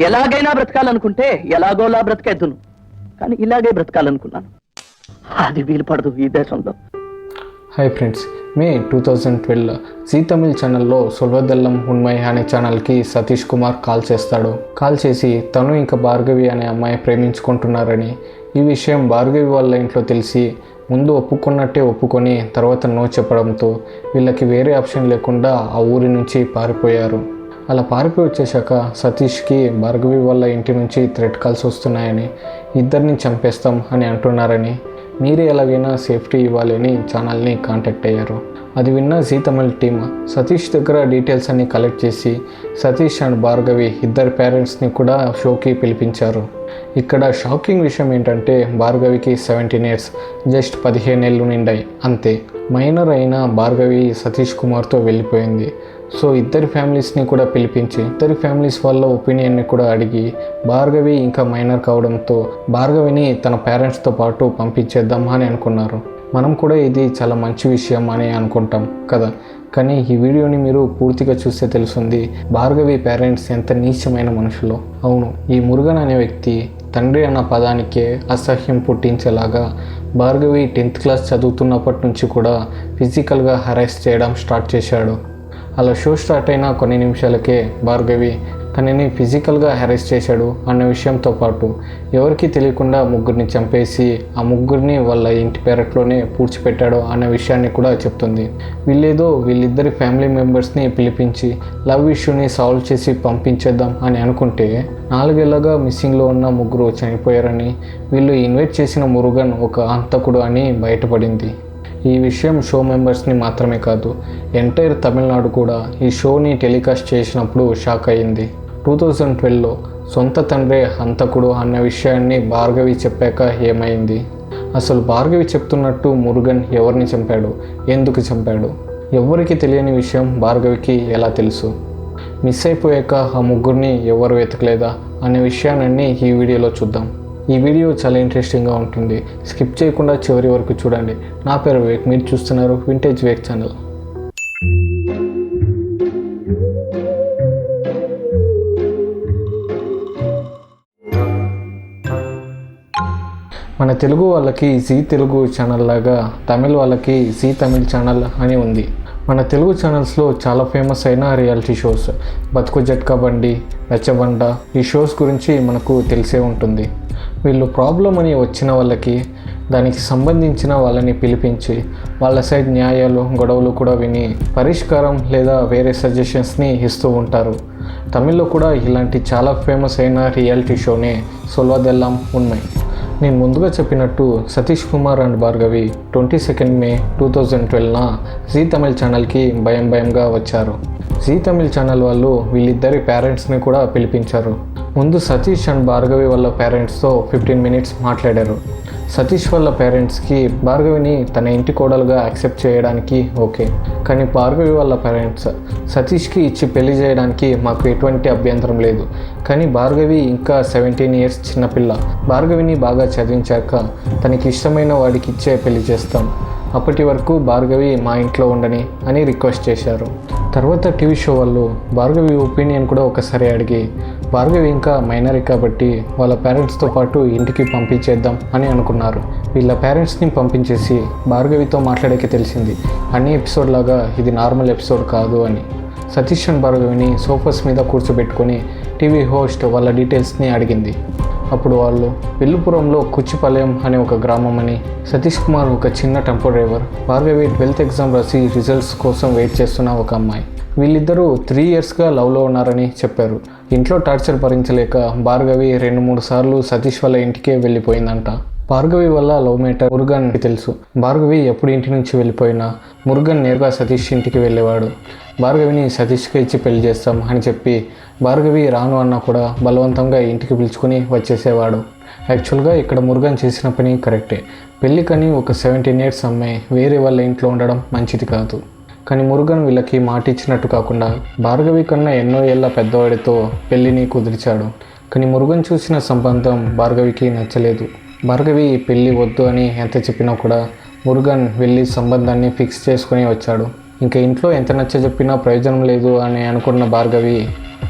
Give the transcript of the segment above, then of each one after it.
ఎలాగైనా బ్రతకాలనుకుంటే ఎలాగోలా బ్రతికేద్దును, కానీ ఇలాగే బ్రతకాలనుకున్నాను. అది వీలు పడదు ఈ దేశంలో. హాయ్ ఫ్రెండ్స్, మే 2012 జీ తమిళ్ ఛానల్లో సొల్వదెల్లం ఉన్మై అనే ఛానల్కి సతీష్ కుమార్ కాల్ చేస్తాడు. కాల్ చేసి తను ఇంకా భార్గవి అనే అమ్మాయి ప్రేమించుకుంటున్నారని, ఈ విషయం భార్గవి వాళ్ళ ఇంట్లో తెలిసి ముందు ఒప్పుకున్నట్టే ఒప్పుకొని తర్వాత నో చెప్పడంతో వీళ్ళకి వేరే ఆప్షన్ లేకుండా ఆ ఊరి నుంచి పారిపోయారు. అలా పారిపోయి వచ్చేసాక సతీష్కి భార్గవి వాళ్ళ ఇంటి నుంచి థ్రెట్ కాల్స్ వస్తున్నాయని, ఇద్దరిని చంపేస్తాం అని అంటున్నారని, మీరే ఎలాగైనా సేఫ్టీ ఇవ్వాలని ఛానల్ని కాంటాక్ట్ అయ్యారు. అది విన్న జీ తమిళ్ టీమ్ సతీష్ దగ్గర డీటెయిల్స్ అన్ని కలెక్ట్ చేసి సతీష్ అండ్ భార్గవి ఇద్దరి పేరెంట్స్ని కూడా షోకి పిలిపించారు. ఇక్కడ షాకింగ్ విషయం ఏంటంటే భార్గవికి 17 years, జస్ట్ 15 ఏళ్ళు నిండాయి అంతే. మైనర్ అయిన భార్గవి సతీష్ కుమార్తో వెళ్ళిపోయింది. సో ఇద్దరి ఫ్యామిలీస్ని కూడా పిలిపించి ఇద్దరి ఫ్యామిలీస్ వాళ్ళ ఒపీనియన్ని కూడా అడిగి భార్గవి ఇంకా మైనర్ కావడంతో భార్గవిని తన పేరెంట్స్తో పాటు పంపించేద్దాం అని అనుకున్నారు. మనం కూడా ఇది చాలా మంచి విషయం అని అనుకుంటాం కదా, కానీ ఈ వీడియోని మీరు పూర్తిగా చూస్తే తెలుస్తుంది భార్గవి పేరెంట్స్ ఎంత నీచమైన మనుషులో. అవును, ఈ మురుగన్ అనే వ్యక్తి తండ్రి అన్న పదానికే అసహ్యం పుట్టించేలాగా భార్గవి 10th class చదువుతున్నప్పటి నుంచి కూడా ఫిజికల్గా హెరాస్ చేయడం స్టార్ట్ చేశాడు. అలా షో స్టార్ట్ అయిన కొన్ని నిమిషాలకే భార్గవి తనని ఫిజికల్గా హెరాస్ చేశాడు అన్న విషయంతో పాటు ఎవరికి తెలియకుండా ముగ్గురిని చంపేసి ఆ ముగ్గురిని వాళ్ళ ఇంటి పెరట్లోనే పూడ్చిపెట్టాడు అన్న విషయాన్ని కూడా చెప్తుంది. వీళ్ళేదో వీళ్ళిద్దరి ఫ్యామిలీ మెంబర్స్ని పిలిపించి లవ్ ఇష్యూని సాల్వ్ చేసి పంపించేద్దాం అని అనుకుంటే 4 ఏళ్ళగా మిస్సింగ్లో ఉన్న ముగ్గురు చనిపోయారని, వీళ్ళు ఇన్వైట్ చేసిన మురుగన్ ఒక హంతకుడు అని బయటపడింది. ఈ విషయం షో మెంబర్స్ని మాత్రమే కాదు, ఎంటైర్ తమిళనాడు కూడా ఈ షోని టెలికాస్ట్ చేసినప్పుడు షాక్ అయ్యింది. 2012లో సొంత తండ్రే హంతకుడు అన్న విషయాన్ని భార్గవి చెప్పాక ఏమైంది? అసలు భార్గవి చెప్తున్నట్టు మురుగన్ ఎవరిని చంపాడు, ఎందుకు చంపాడు? ఎవరికి తెలియని విషయం భార్గవికి ఎలా తెలుసు? మిస్ అయిపోయాక ఆ ముగ్గురిని ఎవరు వెతకలేదా అనే విషయాన్ని ఈ వీడియోలో చూద్దాం. ఈ వీడియో చాలా ఇంట్రెస్టింగ్గా ఉంటుంది, స్కిప్ చేయకుండా చివరి వరకు చూడండి. నా పేరు వివేక్, మీరు చూస్తున్నారు వింటేజ్ వివేక్ ఛానల్. మన తెలుగు వాళ్ళకి జీ తెలుగు ఛానల్ లాగా తమిళ వాళ్ళకి జీ తమిళ్ ఛానల్ అని ఉంది. మన తెలుగు ఛానల్స్లో చాలా ఫేమస్ అయిన రియాలిటీ షోస్ బతుకు జట్కా బండి, రచ్చబండ, ఈ షోస్ గురించి మనకు తెలిసే ఉంటుంది. వీళ్ళు ప్రాబ్లం అని వచ్చిన వాళ్ళకి దానికి సంబంధించిన వాళ్ళని పిలిపించి వాళ్ళ సైడ్ న్యాయాలు గొడవలు కూడా విని పరిష్కారం లేదా వేరే సజెషన్స్ని ఇస్తూ ఉంటారు. తమిళ్లో కూడా ఇలాంటి చాలా ఫేమస్ అయిన రియాలిటీ షోనే సొల్వదెల్లం ఉన్మై. నేను ముందుగా చెప్పినట్టు సతీష్ కుమార్ అండ్ భార్గవి 22 May 2012న జీ తమిళ్ ఛానల్కి భయంగా వచ్చారు. జీ తమిళ్ ఛానల్ వాళ్ళు వీళ్ళిద్దరి పేరెంట్స్ని కూడా పిలిపించారు. ముందు సతీష్ అండ్ భార్గవి వాళ్ళ పేరెంట్స్తో 15 minutes మాట్లాడారు. సతీష్ వాళ్ళ పేరెంట్స్కి భార్గవిని తన ఇంటి కోడలుగా యాక్సెప్ట్ చేయడానికి ఓకే, కానీ భార్గవి వాళ్ళ పేరెంట్స్ సతీష్కి ఇచ్చి పెళ్లి చేయడానికి మాకు ఎటువంటి అభ్యంతరం లేదు, కానీ భార్గవి ఇంకా 17 years చిన్నపిల్ల, భార్గవిని బాగా చదివించాక తనకి ఇష్టమైన వాడికి ఇచ్చే పెళ్లి చేస్తాం, అప్పటి వరకు భార్గవి మా ఇంట్లో ఉండని అని రిక్వెస్ట్ చేశారు. తర్వాత టీవీ షో వాళ్ళు భార్గవి ఒపీనియన్ కూడా ఒకసారి అడిగి భార్గవి ఇంకా మైనరీ కాబట్టి వాళ్ళ పేరెంట్స్తో పాటు ఇంటికి పంపించేద్దాం అని అనుకున్నారు. వీళ్ళ పేరెంట్స్ని పంపించేసి భార్గవితో మాట్లాడాకే తెలిసింది అన్ని ఎపిసోడ్ లాగా ఇది నార్మల్ ఎపిసోడ్ కాదు అని. సతీష్ అండ్ భార్గవిని సోఫాస్ మీద కూర్చోబెట్టుకొని టీవీ హోస్ట్ వాళ్ళ డీటెయిల్స్ని అడిగింది. అప్పుడు వాళ్ళు విల్లుపురంలో కుచ్చిపాలెం అనే ఒక గ్రామం అని, సతీష్ కుమార్ ఒక చిన్న tempo driver, Bhargavi 12th exam రాసి రిజల్ట్స్ కోసం వెయిట్ చేస్తున్న ఒక అమ్మాయి. వీళ్ళిద్దరూ 3 yearsగా లవ్లో ఉన్నారని చెప్పారు. ఇంట్లో టార్చర్ భరించలేక భార్గవి 2-3 సార్లు సతీష్ వాళ్ళ ఇంటికే వెళ్ళిపోయిందంట. భార్గవి వల్ల లవ్ మేటర్ మురుగన్కి తెలుసు. భార్గవి ఎప్పుడు ఇంటి నుంచి వెళ్ళిపోయినా మురుగన్ నేరుగా సతీష్ ఇంటికి వెళ్ళేవాడు. భార్గవిని సతీష్కి ఇచ్చి పెళ్లి చేస్తాం అని చెప్పి భార్గవి రాను అన్నా కూడా బలవంతంగా ఇంటికి పిలుచుకొని వచ్చేసేవాడు. యాక్చువల్గా ఇక్కడ మురుగన్ చేసిన పని కరెక్టే. పెళ్ళికని ఒక 17 years అమ్మాయి వేరే వాళ్ళ ఇంట్లో ఉండడం మంచిది కాదు. కానీ మురుగన్ వీళ్ళకి మాట ఇచ్చినట్టు కాకుండా భార్గవి కన్నా ఎన్నో ఏళ్ళ పెద్దవాడితో పెళ్ళిని కుదిర్చాడు. కానీ మురుగన్ చూసిన సంబంధం భార్గవికి నచ్చలేదు. భార్గవి పెళ్ళి వద్దు అని ఎంత చెప్పినా కూడా మురుగన్ వెళ్ళి సంబంధాన్ని ఫిక్స్ చేసుకొని వచ్చాడు. ఇంకా ఇంట్లో ఎంత నచ్చ చెప్పినా ప్రయోజనం లేదు అని అనుకున్న భార్గవి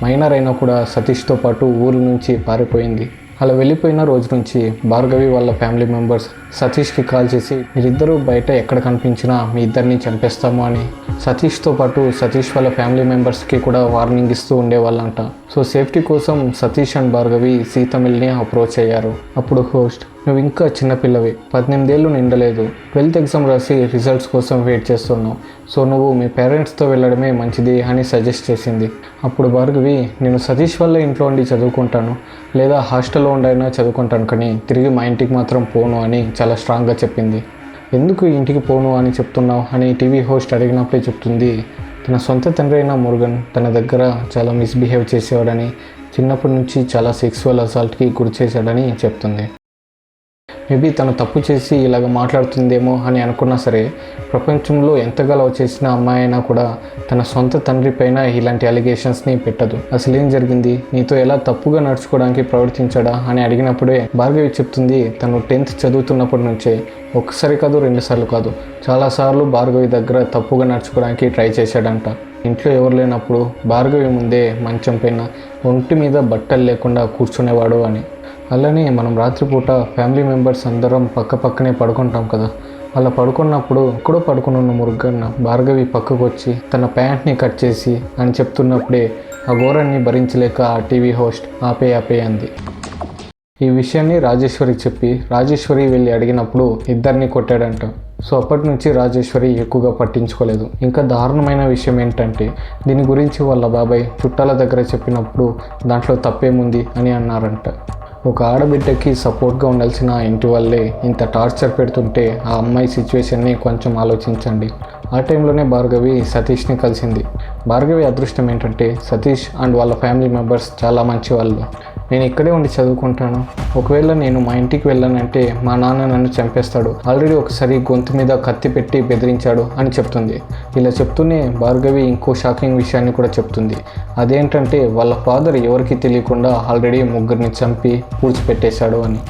మైనర్ అయినా కూడా సతీష్తో పాటు ఊరి నుంచి పారిపోయింది. అలా వెళ్ళిపోయిన రోజు నుంచి భార్గవి వాళ్ళ ఫ్యామిలీ మెంబర్స్ సతీష్కి కాల్ చేసి మీరిద్దరూ బయట ఎక్కడ కనిపించినా మీ ఇద్దరిని చంపేస్తాము అని సతీష్తో పాటు సతీష్ వాళ్ళ ఫ్యామిలీ మెంబర్స్కి కూడా వార్నింగ్ ఇస్తూ ఉండేవాళ్ళంట. సో సేఫ్టీ కోసం సతీష్ అండ్ భార్గవి సీ తమిళ్ని అప్రోచ్ అయ్యారు. అప్పుడు హోస్ట్, నువ్వు ఇంకా చిన్నపిల్లవి, 18 ఏళ్ళు నిండలేదు, 12th ఎగ్జామ్ రాసి రిజల్ట్స్ కోసం వెయిట్ చేస్తున్నావు, సో నువ్వు మీ పేరెంట్స్తో వెళ్ళడమే మంచిది అని సజెస్ట్ చేసింది. అప్పుడు భార్గవి, నేను సతీష్ వల్ల ఇంట్లో ఉండి చదువుకుంటాను లేదా హాస్టల్లో ఉండైనా చదువుకుంటాను, కానీ తిరిగి మా ఇంటికి మాత్రం పోను అని చాలా స్ట్రాంగ్గా చెప్పింది. ఎందుకు ఇంటికి పోను అని చెప్తున్నావు అని టీవీ హోస్ట్ అడిగినప్పుడే చెప్తుంది, తన సొంత తండ్రి అయిన మురుగన్ తన దగ్గర చాలా మిస్బిహేవ్ చేసేవాడని, చిన్నప్పటి నుంచి చాలా సెక్సువల్ అసాల్ట్కి గురి చేశాడని చెప్తుంది. మేబీ తను తప్పు చేసి ఇలాగ మాట్లాడుతుందేమో అని అనుకున్నా సరే, ప్రపంచంలో ఎంతగా లవ్ చేసిన అమ్మాయి అయినా కూడా తన సొంత తండ్రి పైన ఇలాంటి అలిగేషన్స్ని పెట్టదు. అసలు ఏం జరిగింది, నీతో ఎలా తప్పుగా నడుచుకోవడానికి ప్రవర్తించాడా అని అడిగినప్పుడే భార్గవి చెప్తుంది, తను 10th చదువుతున్నప్పటి నుంచే ఒక్కసారి కాదు 2 సార్లు కాదు, చాలాసార్లు భార్గవి దగ్గర తప్పుగా నడుచుకోవడానికి ట్రై చేశాడంట. ఇంట్లో ఎవరు లేనప్పుడు భార్గవి ముందే మంచం పైన ఒంటి మీద బట్టలు లేకుండా కూర్చునేవాడు అని. అలానే మనం రాత్రిపూట ఫ్యామిలీ మెంబర్స్ అందరం పక్కనే పడుకుంటాం కదా, అలా పడుకున్నప్పుడు ఎక్కడో పడుకుని ఉన్న మురుగన్ భార్గవి పక్కకు వచ్చి తన ప్యాంట్ని కట్ చేసి అని చెప్తున్నప్పుడే ఆ ఘోరాన్ని భరించలేక ఆ టీవీ హోస్ట్ ఆపే అంది. ఈ విషయాన్ని రాజేశ్వరికి చెప్పి రాజేశ్వరి వెళ్ళి అడిగినప్పుడు ఇద్దరిని కొట్టాడంట. సో అప్పటి నుంచి రాజేశ్వరి ఎక్కువగా పట్టించుకోలేదు. ఇంకా దారుణమైన విషయం ఏంటంటే, దీని గురించి వాళ్ళ బాబాయ్ చుట్టాల దగ్గర చెప్పినప్పుడు దాంట్లో తప్పేముంది అని అన్నారంట. ఒక ఆడబిడ్డకి సపోర్ట్గా ఉండాల్సిన ఇంటి వాళ్ళే ఇంత టార్చర్ పెడుతుంటే ఆ అమ్మాయి సిచ్యువేషన్ని కొంచెం ఆలోచించండి. ఆ టైంలోనే భార్గవి సతీష్ని కలిసింది. భార్గవి అదృష్టం ఏంటంటే సతీష్ అండ్ వాళ్ళ ఫ్యామిలీ మెంబర్స్ చాలా మంచి వాళ్ళు. నేను ఇక్కడే ఉండి చదువుకుంటాను, ఒకవేళ నేను మా ఇంటికి వెళ్ళానంటే మా నాన్న నన్ను చంపేస్తాడు, ఆల్రెడీ ఒకసారి గొంతు మీద కత్తి పెట్టి బెదిరించాడు అని చెప్తుంది. ఇలా చెప్తూనే భార్గవి ఇంకో షాకింగ్ విషయాన్ని కూడా చెప్తుంది. అదేంటంటే వాళ్ళ ఫాదర్ ఎవరికి తెలియకుండా ఆల్రెడీ 3 చంపి పూడ్చిపెట్టేశాడు అని.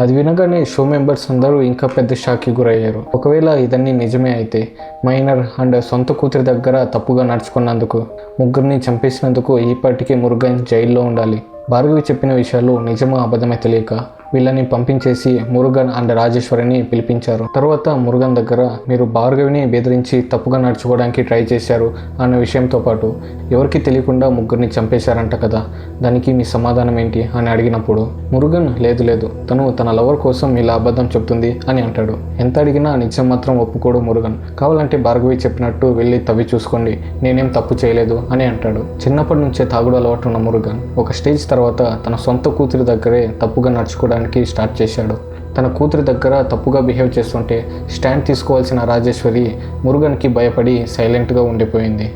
అది వినగానే షో మెంబర్స్ అందరూ ఇంకా పెద్ద షాక్కి గురయ్యారు. ఒకవేళ ఇదన్నీ నిజమే అయితే మైనర్ అండ్ సొంత కూతురి దగ్గర తప్పుగా నడుచుకున్నందుకు 3 చంపేసినందుకు ఈపాటికి మురుగన్ జైల్లో ఉండాలి. భార్గవి చెప్పిన విషయాలు నిజమో అబద్ధమే తెలియక వీళ్ళని పంపించేసి మురుగన్ అండ్ రాజేశ్వరిని పిలిపించారు. తర్వాత మురుగన్ దగ్గర మీరు భార్గవిని బెదిరించి తప్పుగా నడుచుకోవడానికి ట్రై చేశారు అన్న విషయంతో పాటు ఎవరికి తెలియకుండా 3 చంపేశారంట కదా, దానికి మీ సమాధానం ఏంటి అని అడిగినప్పుడు మురుగన్ లేదు తను తన లవర్ కోసం ఇలా అబద్ధం చెప్తుంది అని అంటాడు. ఎంత అడిగినా నిజం మాత్రం ఒప్పుకోడు మురుగన్. కావాలంటే భార్గవి చెప్పినట్టు వెళ్ళి తవ్వి చూసుకోండి, నేనేం తప్పు చేయలేదు అని అంటాడు. చిన్నప్పటి నుంచే తాగుడు అలవాటు ఉన్న మురుగన్ ఒక స్టేజ్ తర్వాత తన సొంత కూతురి దగ్గరే తప్పుగా నడుచుకోవడానికి స్టార్ట్ చేశాడు. తన కూతురి దగ్గర తప్పుగా బిహేవ్ చేస్తుంటే స్టాండ్ తీసుకోవాల్సిన రాజేశ్వరి మురుగన్కి భయపడి సైలెంట్గా ఉండిపోయింది.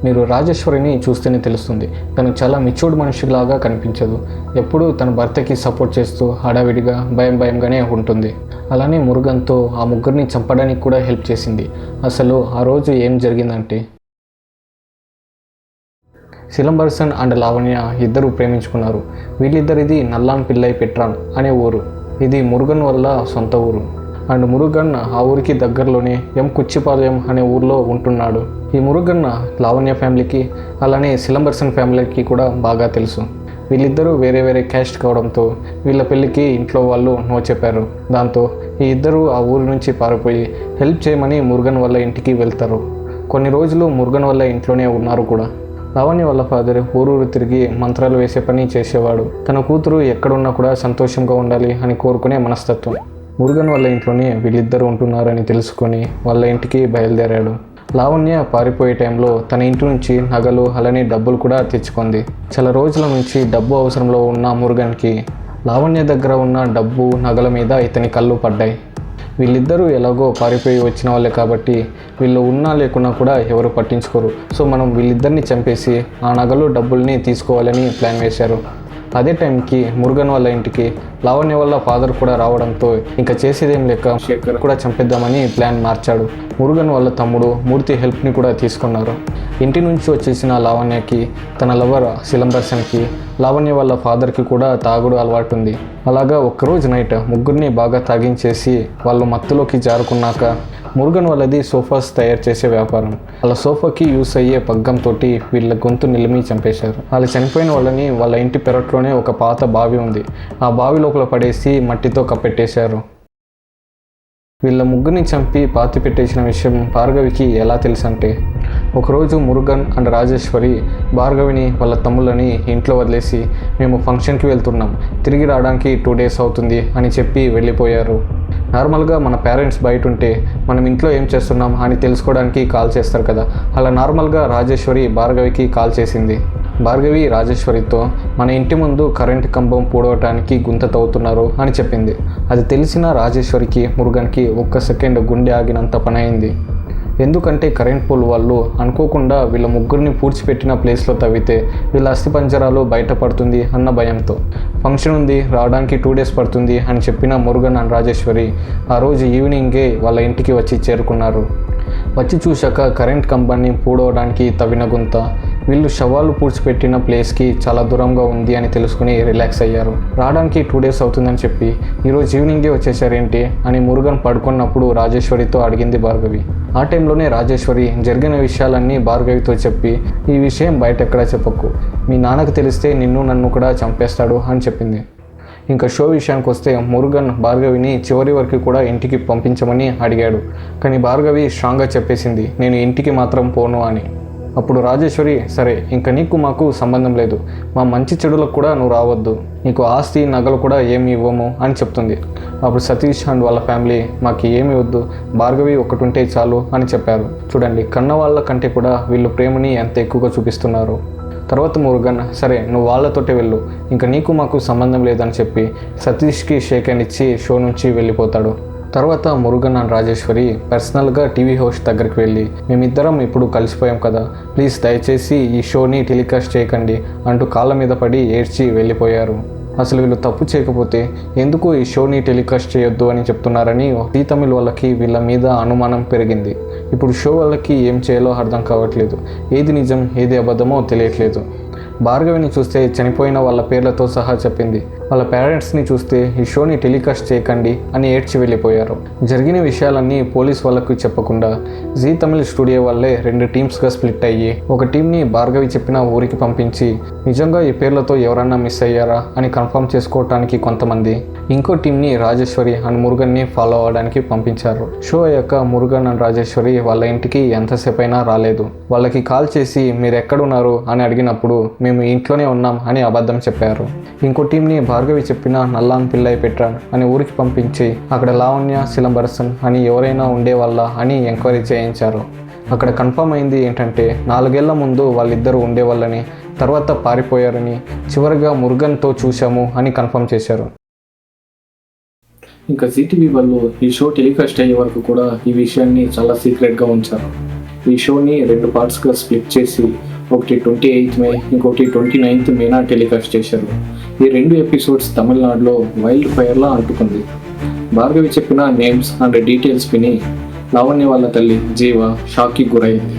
మీరు రాజేశ్వరిని చూస్తేనే తెలుస్తుంది, తను చాలా మెచ్యూర్డ్ మనిషిలాగా కనిపించదు. ఎప్పుడూ తన భర్తకి సపోర్ట్ చేస్తూ హడావిడిగా భయంగానే ఉంటుంది. అలానే మురుగన్తో ఆ 3 చంపడానికి కూడా హెల్ప్ చేసింది. అసలు ఆ రోజు ఏం జరిగిందంటే, సిలంబర్సన్ అండ్ లావణ్య ఇద్దరు ప్రేమించుకున్నారు. వీళ్ళిద్దరిది నల్లాన్ పిల్లై పెట్రాన్ అనే ఊరు. ఇది మురుగన్ వల్ల సొంత ఊరు. అండ్ మురుగన్ ఆ ఊరికి దగ్గరలోనే కుచ్చిపాలెం అనే ఊర్లో ఉంటున్నాడు. ఈ మురుగన్ లావణ్య ఫ్యామిలీకి అలానే సిలంబర్సన్ ఫ్యామిలీకి కూడా బాగా తెలుసు. వీళ్ళిద్దరూ వేరే క్యాస్ట్ కావడంతో వీళ్ళ పెళ్ళికి ఇంట్లో వాళ్ళు నో చెప్పారు. దాంతో ఈ ఇద్దరు ఆ ఊరి నుంచి పారిపోయి హెల్ప్ చేయమని మురుగన్ వాళ్ళ ఇంటికి వెళ్తారు. కొన్ని రోజులు మురుగన్ వాళ్ళ ఇంట్లోనే ఉన్నారు కూడా. లావణ్య వాళ్ళ ఫాదర్ ఊరు తిరిగి మంత్రాలు వేసే పని చేసేవాడు. తన కూతురు ఎక్కడున్నా కూడా సంతోషంగా ఉండాలి అని కోరుకునే మనస్తత్వం. మురుగన్ వాళ్ళ ఇంట్లోనే వీళ్ళిద్దరూ ఉంటున్నారని తెలుసుకొని వాళ్ళ ఇంటికి బయలుదేరాడు. లావణ్య పారిపోయే టైంలో తన ఇంటి నుంచి నగలు అలానే డబ్బులు కూడా తెచ్చుకుంది. చాలా రోజుల నుంచి డబ్బు అవసరంలో ఉన్న మురుగన్కి లావణ్య దగ్గర ఉన్న డబ్బు నగల మీద ఇతని కళ్ళు పడ్డాయి. వీళ్ళిద్దరూ ఎలాగో పారిపోయి వచ్చిన వాళ్ళే కాబట్టి వీళ్ళు ఉన్నా లేకున్నా కూడా ఎవరు పట్టించుకోరు. సో మనం వీళ్ళిద్దరిని చంపేసి ఆ నగలు డబ్బుల్ని తీసుకోవాలని ప్లాన్ వేశారు. అదే టైంకి మురుగన్ వాళ్ళ ఇంటికి లావణ్య వాళ్ళ ఫాదర్ కూడా రావడంతో ఇంకా చేసేదేం లేక శేఖర్ కూడా చంపేద్దామని ప్లాన్ మార్చాడు. మురుగన్ వాళ్ళ తమ్ముడు మూర్తి హెల్ప్ని కూడా తీసుకున్నారు. ఇంటి నుంచి వచ్చేసిన లావణ్యకి, తన లవర్ సిలంబర్సన్కి, లావణ్య వాళ్ళ ఫాదర్కి కూడా తాగుడు అలవాటు ఉంది. అలాగా ఒక్కరోజు నైట్ ముగ్గురిని బాగా తాగించేసి వాళ్ళు మత్తులోకి జారుకున్నాక మురుగన్ వాళ్ళది సోఫాస్ తయారు చేసే వ్యాపారం. వాళ్ళ సోఫాకి యూస్ అయ్యే పగ్గంతో వీళ్ళ గొంతు నిలిమి చంపేశారు. వాళ్ళు చనిపోయిన వాళ్ళని వాళ్ళ ఇంటి పెరట్లోనే ఒక పాత బావి ఉంది, ఆ బావి లోపల పడేసి మట్టితో కప్పెట్టేశారు. వీళ్ళ ముగ్గురిని చంపి పాతి పెట్టేసిన విషయం భార్గవికి ఎలా తెలుసంటే, ఒకరోజు మురుగన్ అండ్ రాజేశ్వరి భార్గవిని వాళ్ళ తమ్ముళ్ళని ఇంట్లో వదిలేసి మేము ఫంక్షన్కి వెళ్తున్నాం, తిరిగి రావడానికి 2 days అవుతుంది అని చెప్పి వెళ్ళిపోయారు. నార్మల్గా మన పేరెంట్స్ బయట ఉంటే మనం ఇంట్లో ఏం చేస్తున్నాం అని తెలుసుకోవడానికి కాల్ చేస్తారు కదా, అలా నార్మల్గా రాజేశ్వరి భార్గవికి కాల్ చేసింది. భార్గవి రాజేశ్వరితో మన ఇంటి ముందు కరెంటు కంబం పూడవటానికి గుంత తవ్వుతున్నారు అని చెప్పింది. అది తెలిసిన రాజేశ్వరికి మురుగన్కి 1 సెకండ్ గుండె ఆగినంత పని అయింది. ఎందుకంటే కరెంట్ పోల్ వాళ్ళు అనుకోకుండా వీళ్ళ ముగ్గురిని పూడ్చిపెట్టిన ప్లేస్లో తవ్వితే వీళ్ళ అస్థిపంజరాలు బయటపడుతుంది అన్న భయంతో. ఫంక్షన్ ఉంది, రావడానికి 2 days పడుతుంది అని చెప్పిన మురుగన్ అండ్ రాజేశ్వరి ఆ రోజు ఈవినింగే వాళ్ళ ఇంటికి వచ్చి చేరుకున్నారు. వచ్చి చూశాక కరెంట్ కంబాన్ని పూడవడానికి తవ్విన గుంత వీళ్ళు శవాలు పూడ్చిపెట్టిన ప్లేస్కి చాలా దూరంగా ఉంది అని తెలుసుకుని రిలాక్స్ అయ్యారు. రావడానికి 2 days అవుతుందని చెప్పి ఈరోజు ఈవినింగే వచ్చేసారేంటి అని మురుగన్ పడుకున్నప్పుడు రాజేశ్వరితో అడిగింది భార్గవి. ఆ టైంలోనే రాజేశ్వరి జరిగిన విషయాలన్నీ భార్గవితో చెప్పి, ఈ విషయం బయట ఎక్కడా చెప్పకు, మీ నాన్నకు తెలిస్తే నిన్ను నన్ను కూడా చంపేస్తాడు అని చెప్పింది. ఇంకా షో విషయానికి వస్తే మురుగన్ భార్గవిని చివరి వరకు కూడా ఇంటికి పంపించమని అడిగాడు. కానీ భార్గవి స్ట్రాంగ్గా చెప్పేసింది, నేను ఇంటికి మాత్రం పోను అని. అప్పుడు రాజేశ్వరి, సరే ఇంకా నీకు మాకు సంబంధం లేదు, మా మంచి చెడులకు కూడా నువ్వు రావద్దు, నీకు ఆస్తి నగలు కూడా ఏమి ఇవ్వము అని చెప్తుంది. అప్పుడు సతీష్ అండ్ వాళ్ళ ఫ్యామిలీ మాకు ఏమి వద్దు, భార్గవి ఒకటి ఉంటే చాలు అని చెప్పారు. చూడండి, కన్న వాళ్ళ కంటే కూడా వీళ్ళు ప్రేమని ఎంత ఎక్కువగా చూపిస్తున్నారు. తర్వాత మురుగన్, సరే నువ్వు వాళ్ళతోటే వెళ్ళు, ఇంకా నీకు మాకు సంబంధం లేదని చెప్పి సతీష్కి షేక్ హ్యాండ్ ఇచ్చి షో నుంచి వెళ్ళిపోతాడు. తర్వాత మురుగన్ అండ్ రాజేశ్వరి పర్సనల్గా టీవీ హోస్ట్ దగ్గరికి వెళ్ళి, మేమిద్దరం ఇప్పుడు కలిసిపోయాం కదా, ప్లీజ్ దయచేసి ఈ షోని టెలికాస్ట్ చేయకండి అంటూ కాళ్ళ మీద పడి ఏడ్చి వెళ్ళిపోయారు. అసలు వీళ్ళు తప్పు చేయకపోతే ఎందుకు ఈ షోని టెలికాస్ట్ చేయొద్దు అని చెప్తున్నారని జీ తమిళ్ వాళ్ళకి వీళ్ళ మీద అనుమానం పెరిగింది. ఇప్పుడు షో వాళ్ళకి ఏం చేయాలో అర్థం కావట్లేదు, ఏది నిజం ఏది అబద్ధమో తెలియట్లేదు. భార్గవిని చూస్తే చనిపోయిన వాళ్ళ పేర్లతో సహా చెప్పింది. వాళ్ళ పేరెంట్స్ని చూస్తే ఈ షోని టెలికాస్ట్ చేయకండి అని ఏడ్చి వెళ్ళిపోయారు. జరిగిన విషయాలన్నీ పోలీస్ వాళ్ళకు చెప్పకుండా జీ తమిళ్ స్టూడియో వాళ్ళే 2 టీమ్స్గా స్ప్లిట్ అయ్యి ఒక టీంని భార్గవి చెప్పిన ఊరికి పంపించి నిజంగా ఈ పేర్లతో ఎవరన్నా మిస్ అయ్యారా అని కన్ఫర్మ్ చేసుకోవటానికి కొంతమంది, ఇంకో టీంని రాజేశ్వరి అండ్ మురుగన్ని ఫాలో అవ్వడానికి పంపించారు. షో అయ్యాక మురుగన్ అండ్ రాజేశ్వరి వాళ్ళ ఇంటికి ఎంతసేపు అయినా రాలేదు. వాళ్ళకి కాల్ చేసి మీరు ఎక్కడున్నారు అని అడిగినప్పుడు మేము ఇంట్లోనే ఉన్నాం అని అబద్ధం చెప్పారు. ఇంకో టీంని భార్గవి చెప్పిన నల్లాన్ పిల్లై పెట్టాన్ అని ఊరికి పంపించి అక్కడ లావణ్య సిలంబరసన్ అని ఎవరైనా ఉండేవాళ్ళ అని ఎంక్వైరీ చేయించారు. అక్కడ కన్ఫర్మ్ అయింది ఏంటంటే 4 ఏళ్ల ముందు వాళ్ళిద్దరూ ఉండేవాళ్ళని, తర్వాత పారిపోయారని, చివరిగా మురుగన్తో చూశాము అని కన్ఫర్మ్ చేశారు. ఇంకా జీటీవీ వాళ్ళు ఈ షో టెలికాస్ట్ అయ్యే వరకు కూడా ఈ విషయాన్ని చాలా సీక్రెట్గా ఉంచారు. ఈ షోని 2 పార్ట్స్గా స్ప్లిట్ చేసి ఒకటి 28th మే, ఇంకొకటి 29th మేన టెలికాస్ట్ చేశారు. ఈ 2 ఎపిసోడ్స్ తమిళనాడులో వైల్డ్ ఫైర్లా అంటుకుంది. భార్గవి చెప్పిన నేమ్స్ అండ్ డీటెయిల్స్ విని లావణ్య వాళ్ళ తల్లి జీవ షాక్కి గురైంది.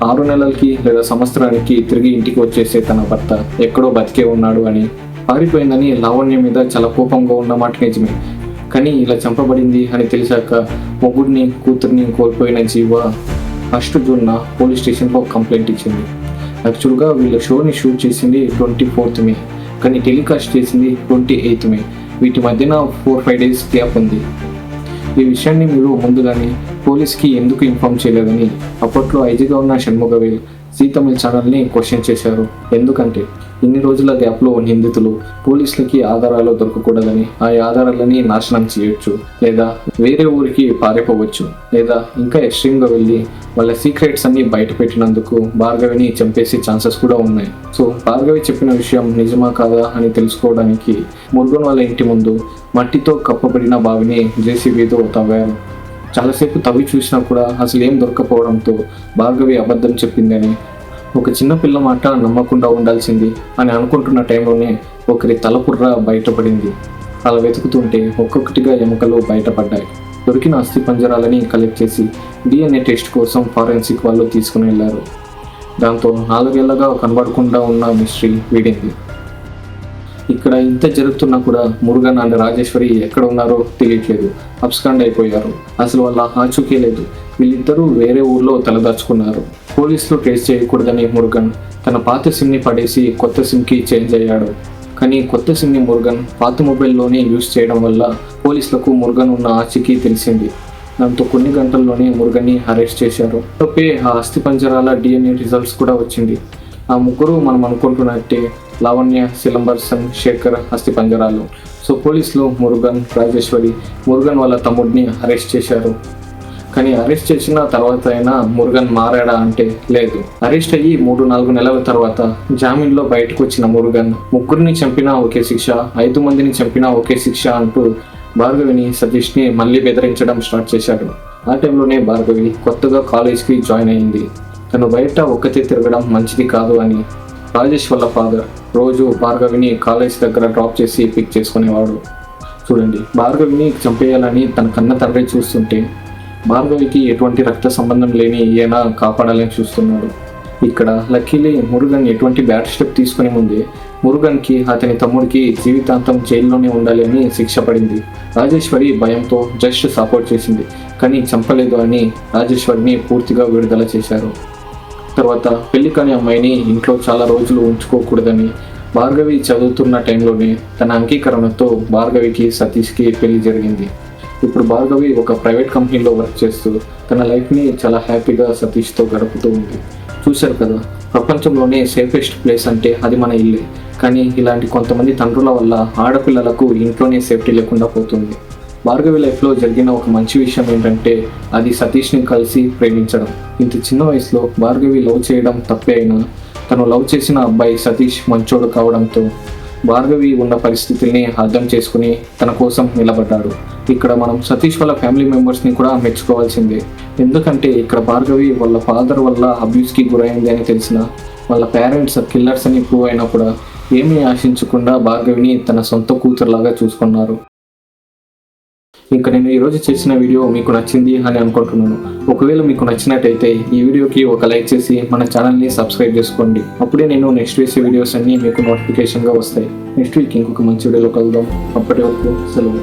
6 నెలలకి లేదా సంవత్సరానికి తిరిగి ఇంటికి వచ్చేసే తన భర్త ఎక్కడో బతికే ఉన్నాడు అని, పారిపోయిందని లావణ్య మీద చాలా కోపంగా ఉన్న మాట నిజమే. కానీ ఇలా చంపబడింది అని తెలిసాక మొగుడిని కూతుర్ని కోల్పోయిన జీవ 1 జూన్ పోలీస్ స్టేషన్లో కంప్లైంట్ ఇచ్చింది. యాక్చువల్గా వీళ్ళ షోని షూట్ చేసింది 24th మే, కానీ టెలికాస్ట్ చేసింది 28th మే. వీటి మధ్యన 4-5 days గ్యాప్ ఉంది. ఈ విషయాన్ని మీరు ముందుగానే పోలీస్కి ఎందుకు ఇన్ఫార్మ్ చేయలేదని అప్పట్లో ఐజీగా ఉన్న షణ్ముగవేల్ జీ తమిళ్ ఛానల్ని క్వశ్చన్ చేశారు. ఎందుకంటే ఇన్ని రోజుల గ్యాప్లో నిందితులు పోలీసులకి ఆధారాలు దొరకకూడదని, ఆ ఆధారాలని నాశనం చేయొచ్చు, లేదా వేరే ఊరికి పారిపోవచ్చు, లేదా ఇంకా ఎక్స్ట్రీమ్గా వెళ్ళి వాళ్ళ సీక్రెట్స్ అన్ని బయట పెట్టినందుకు భార్గవిని చంపేసే ఛాన్సెస్ కూడా ఉన్నాయి. సో భార్గవి చెప్పిన విషయం నిజమా కాదా అని తెలుసుకోవడానికి మురుగన్ వాళ్ళ ఇంటి ముందు మట్టితో కప్పబడిన బావిని జేసీబీతో తవ్వారు. చాలాసేపు తవ్వి చూసినా కూడా అసలు ఏం దొరకపోవడంతో భార్గవి అబద్ధం చెప్పిందని, ఒక చిన్న పిల్ల మాట నమ్మకుండా ఉండాల్సింది అని అనుకుంటున్న టైంలోనే ఒకరి తలపుర్ర బయటపడింది. అలా వెతుకుతుంటే ఒక్కొక్కటిగా ఎముకలు బయటపడ్డాయి. దొరికిన అస్థి పంజరాలని కలెక్ట్ చేసి DNA టెస్ట్ కోసం ఫారెన్సిక్ వాళ్ళు తీసుకుని వెళ్ళారు. దాంతో 4 ఏళ్లుగా కనబడకుండా ఉన్న మిస్టరీ వీడింది. ఇక్కడ ఇంత జరుగుతున్నా కూడా మురుగన్ అండ్ రాజేశ్వరి ఎక్కడ ఉన్నారో తెలియట్లేదు. అబ్స్కాండ్ అయిపోయారు. అసలు వాళ్ళ ఆచూకీ లేదు. వీళ్ళిద్దరూ వేరే ఊర్లో తలదాచుకున్నారు. పోలీసులు ట్రేస్ చేయకూడదని మురుగన్ తన పాత సిమ్ని పడేసి కొత్త సిమ్కి చేంజ్ అయ్యాడు. కానీ కొత్త సిమ్ని మురుగన్ పాత మొబైల్లోనే యూజ్ చేయడం వల్ల పోలీసులకు మురుగన్ ఉన్న ఆచూకీ తెలిసింది. దాంతో కొన్ని గంటల్లోనే మురుగన్ని అరెస్ట్ చేశారు. ఆ అస్థిపంజరాల DNA రిజల్ట్స్ కూడా వచ్చింది. ఆ ముగ్గురు మనం అనుకుంటున్నట్టే లావణ్య, సిలంబర్సన్, శేఖర్ అస్థిపంజరాలు. సో పోలీసులు మురుగన్, రాజేశ్వరి, మురుగన్ వాళ్ళ తమ్ముడిని అరెస్ట్ చేశారు. కానీ అరెస్ట్ చేసిన తర్వాత అయినా మురుగన్ మారాడా అంటే లేదు. అరెస్ట్ అయ్యి 3-4 నెలల తర్వాత జామీన్లో బయటకు వచ్చిన మురుగన్ 3 చంపినా ఒకే శిక్ష, 5 మందిని చంపినా ఒకే శిక్ష అంటూ భార్గవిని, సతీష్ని మళ్ళీ బెదిరించడం స్టార్ట్ చేశాడు. ఆ టైంలోనే భార్గవి కొత్తగా కాలేజ్కి జాయిన్ అయింది. తను బయట ఒక్కతే తిరగడం మంచిది కాదు అని రాజేష్ వాళ్ళ ఫాదర్ రోజు భార్గవిని కాలేజ్ దగ్గర డ్రాప్ చేసి పిక్ చేసుకునేవాడు. చూడండి, భార్గవిని చంపేయాలని తన కన్న తండ్రి చూస్తుంటే భార్గవికి ఎటువంటి రక్త సంబంధం లేని ఈయన కాపాడాలని చూస్తున్నాడు. ఇక్కడ లక్కీలీ మురుగన్ ఎటువంటి బ్యాడ్ స్టెప్ తీసుకునే ముందే మురుగన్కి, అతని తమ్ముడికి జీవితాంతం జైల్లోనే ఉండాలి అని శిక్ష పడింది. రాజేశ్వరి భయంతో జస్ట్ సపోర్ట్ చేసింది, కానీ చంపలేదు అని రాజేశ్వరిని పూర్తిగా విడుదల చేశారు. తర్వాత పెళ్లి కాని అమ్మాయిని ఇంట్లో చాలా రోజులు ఉంచుకోకూడదని భార్గవి చదువుతున్న టైంలోనే తన అంగీకరణతో భార్గవికి, సతీష్కి పెళ్లి జరిగింది. ఇప్పుడు భార్గవి ఒక ప్రైవేట్ కంపెనీలో వర్క్ చేస్తూ తన లైఫ్ని చాలా హ్యాపీగా సతీష్తో గడుపుతూ ఉంది. చూశారు కదా, ప్రపంచంలోనే సేఫెస్ట్ ప్లేస్ అంటే అది మన ఇల్లే. కానీ ఇలాంటి కొంతమంది తండ్రుల వల్ల ఆడపిల్లలకు ఇంట్లోనే సేఫ్టీ లేకుండా పోతుంది. భార్గవి లైఫ్లో జరిగిన ఒక మంచి విషయం ఏంటంటే అది సతీష్ని కలిసి ప్రేమించడం. ఇంత చిన్న వయసులో భార్గవి లవ్ చేయడం తప్పే అయినా తను లవ్ చేసిన అబ్బాయి సతీష్ మంచోడు కావడంతో భార్గవి ఉన్న పరిస్థితుల్ని అర్థం చేసుకుని తన కోసం నిలబడ్డాడు. ఇక్కడ మనం సతీష్ వాళ్ళ ఫ్యామిలీ మెంబర్స్ని కూడా మెచ్చుకోవాల్సిందే. ఎందుకంటే ఇక్కడ భార్గవి వాళ్ళ ఫాదర్ వల్ల అబ్యూస్కి గురైంది అని తెలిసిన, వాళ్ళ పేరెంట్స్ కిల్లర్స్ అని ప్రూవ్ అయినా కూడా ఏమీ ఆశించకుండా భార్గవిని తన సొంత కూతురులాగా చూసుకున్నారు. ఇంకా నేను ఈరోజు చేసిన వీడియో మీకు నచ్చింది అని అనుకుంటున్నాను. ఒకవేళ మీకు నచ్చినట్టయితే ఈ వీడియోకి ఒక లైక్ చేసి మన ఛానల్ని సబ్స్క్రైబ్ చేసుకోండి. అప్పుడే నేను నెక్స్ట్ వేసే వీడియోస్ అన్నీ మీకు నోటిఫికేషన్గా వస్తాయి. నెక్స్ట్ వీక్ ఇంకొక మంచి వీడియోలో కలుద్దాం. అప్పటి వరకు సెలవు.